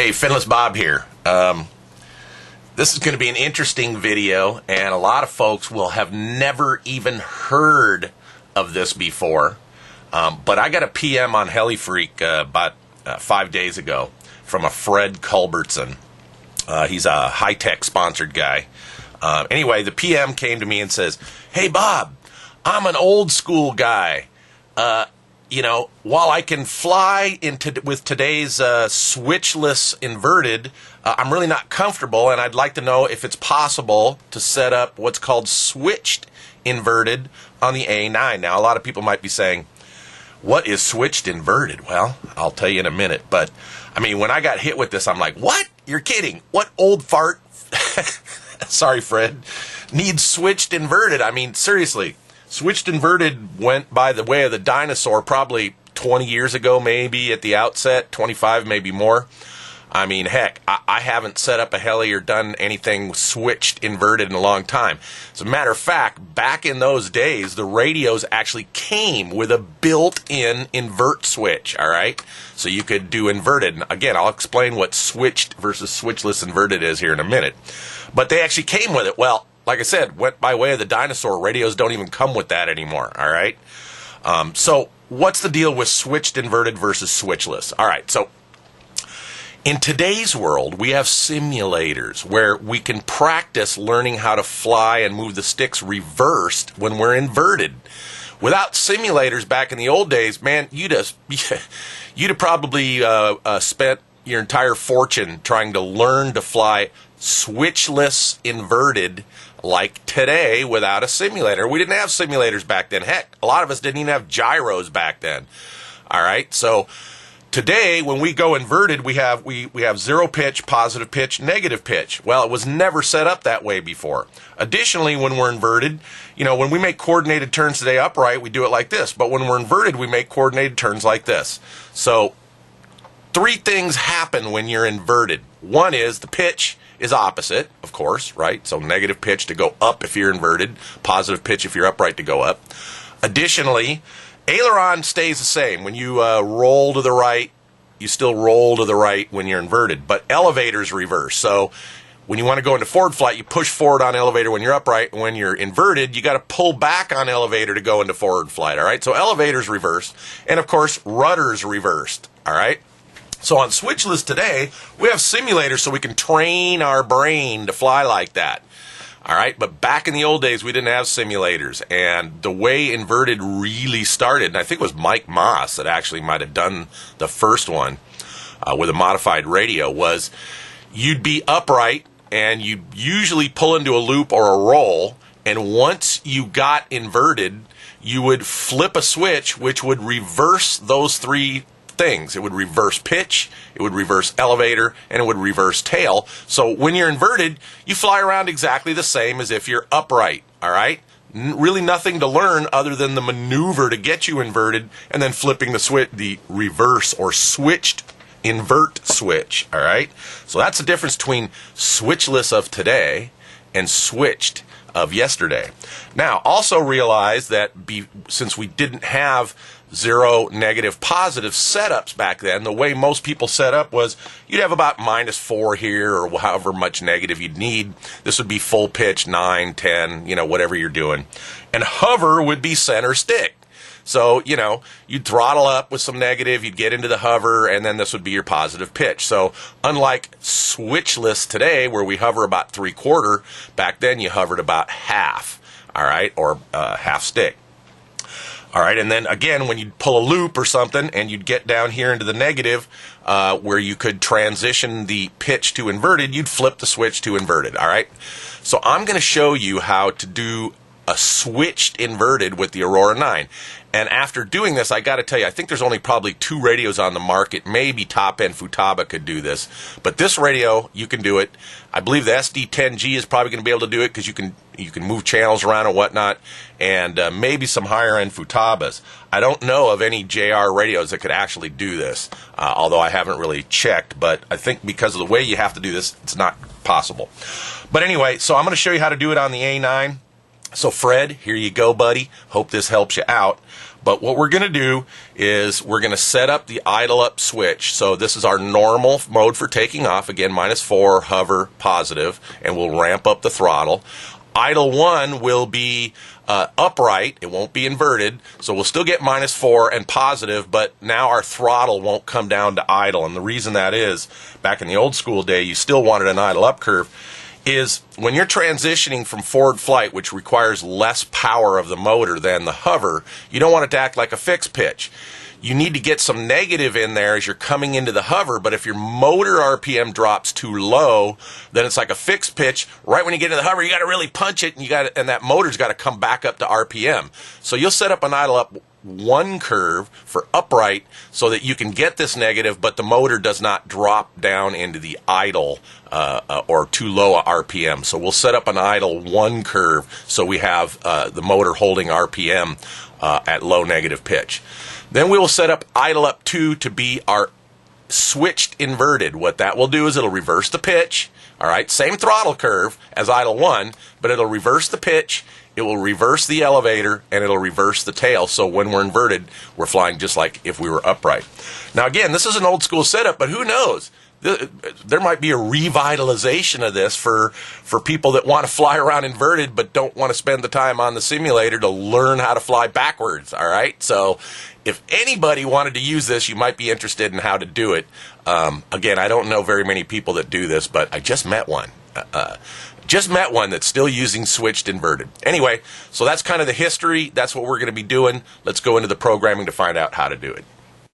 Hey, Finless Bob here. This is going to be an interesting video, and a lot of folks will have never even heard of this before. But I got a PM on HeliFreak about 5 days ago from a Fred Culbertson. He's a high-tech sponsored guy. Anyway, the PM came to me and says, "Hey, Bob, I'm an old school guy. While I can fly with today's switchless inverted, I'm really not comfortable, and I'd like to know if it's possible to set up what's called switched inverted on the A9. Now, a lot of people might be saying, what is switched inverted? Well, I'll tell you in a minute, but I mean, when I got hit with this, I'm like, what? You're kidding. What old fart, sorry, Fred, needs switched inverted? I mean, seriously. Switched inverted went by the way of the dinosaur probably 20 years ago, maybe at the outset, 25, maybe more. I mean, heck, I haven't set up a heli or done anything switched inverted in a long time. As a matter of fact, back in those days, the radios actually came with a built-in invert switch, all right? So you could do inverted. And again, I'll explain what switched versus switchless inverted is here in a minute. But they actually came with it. Well, like I said, went by way of the dinosaur. Radios don't even come with that anymore, all right? So what's the deal with switched inverted versus switchless? All right, so in today's world, we have simulators where we can practice learning how to fly and move the sticks reversed when we're inverted. Without simulators back in the old days, man, you'd have probably spent your entire fortune trying to learn to fly switchless inverted like today without a simulator. We didn't have simulators back then. Heck, a lot of us didn't even have gyros back then. All right, so today when we go inverted, we have zero pitch, positive pitch, negative pitch. Well, it was never set up that way before. Additionally, when we're inverted, when we make coordinated turns today upright, we do it like this. But when we're inverted, we make coordinated turns like this. So three things happen when you're inverted. One is the pitch is opposite, of course, right? So negative pitch to go up if you're inverted, positive pitch if you're upright to go up. Additionally, aileron stays the same. When you roll to the right, you still roll to the right when you're inverted, but elevators reverse. So when you want to go into forward flight, you push forward on elevator when you're upright. When you're inverted, you got to pull back on elevator to go into forward flight, all right? So elevators reversed, and of course, rudders reversed, all right? So on switchless today, we have simulators so we can train our brain to fly like that. All right, but back in the old days, we didn't have simulators. And the way inverted really started, and I think it was Mike Moss that actually might have done the first one with a modified radio, was you'd be upright and you'd usually pull into a loop or a roll. And once you got inverted, you would flip a switch, which would reverse those three things. It would reverse pitch, it would reverse elevator, and it would reverse tail. So when you're inverted, you fly around exactly the same as if you're upright, all right? Really nothing to learn other than the maneuver to get you inverted and then flipping the switch, the reverse or switched invert switch, all right? So that's the difference between switchless of today and switched of yesterday. Now, also realize that since we didn't have zero, negative, positive setups back then, the way most people set up was you'd have about -4 here or however much negative you'd need. This would be full pitch, 9, 10, whatever you're doing. And hover would be center stick. So, you'd throttle up with some negative, you'd get into the hover, and then this would be your positive pitch. So, unlike switchless today, where we hover about 3/4, back then you hovered about half, all right, or half stick. All right, and then again, when you'd pull a loop or something and you'd get down here into the negative where you could transition the pitch to inverted, you'd flip the switch to inverted, all right? So I'm going to show you how to do a switched inverted with the Aurora 9. And after doing this, I got to tell you, I think there's only probably 2 radios on the market. Maybe top-end Futaba could do this. But this radio, you can do it. I believe the SD10G is probably going to be able to do it because you can move channels around and whatnot. And maybe some higher-end Futabas. I don't know of any JR radios that could actually do this, although I haven't really checked. But I think because of the way you have to do this, it's not possible. But anyway, so I'm going to show you how to do it on the A9. So Fred, here you go, buddy. Hope this helps you out. But what we're going to do is we're going to set up the idle up switch. So this is our normal mode for taking off. Again, -4, hover, positive, and we'll ramp up the throttle. Idle 1 will be upright. It won't be inverted. So we'll still get -4 and positive, but now our throttle won't come down to idle. And the reason that is, back in the old school day, you still wanted an idle up curve, is when you're transitioning from forward flight, which requires less power of the motor than the hover, you don't want it to act like a fixed pitch. You need to get some negative in there as you're coming into the hover, but if your motor RPM drops too low, then it's like a fixed pitch. Right when you get into the hover, you got to really punch it, and that motor's got to come back up to RPM. So you'll set up an idle up 1 curve for upright so that you can get this negative, but the motor does not drop down into the idle or too low a RPM. So we'll set up an idle 1 curve so we have the motor holding RPM at low negative pitch. Then we will set up idle up 2 to be our switched inverted. What that will do is it'll reverse the pitch. All right, same throttle curve as idle 1, but it'll reverse the pitch, it will reverse the elevator, and it'll reverse the tail. So when we're inverted, we're flying just like if we were upright. Now again, this is an old school setup, but who knows? There might be a revitalization of this for people that want to fly around inverted but don't want to spend the time on the simulator to learn how to fly backwards, all right? So if anybody wanted to use this, you might be interested in how to do it. Again, I don't know very many people that do this, but I just met one. Just met one that's still using switched inverted. Anyway, so that's kind of the history. That's what we're going to be doing. Let's go into the programming to find out how to do it.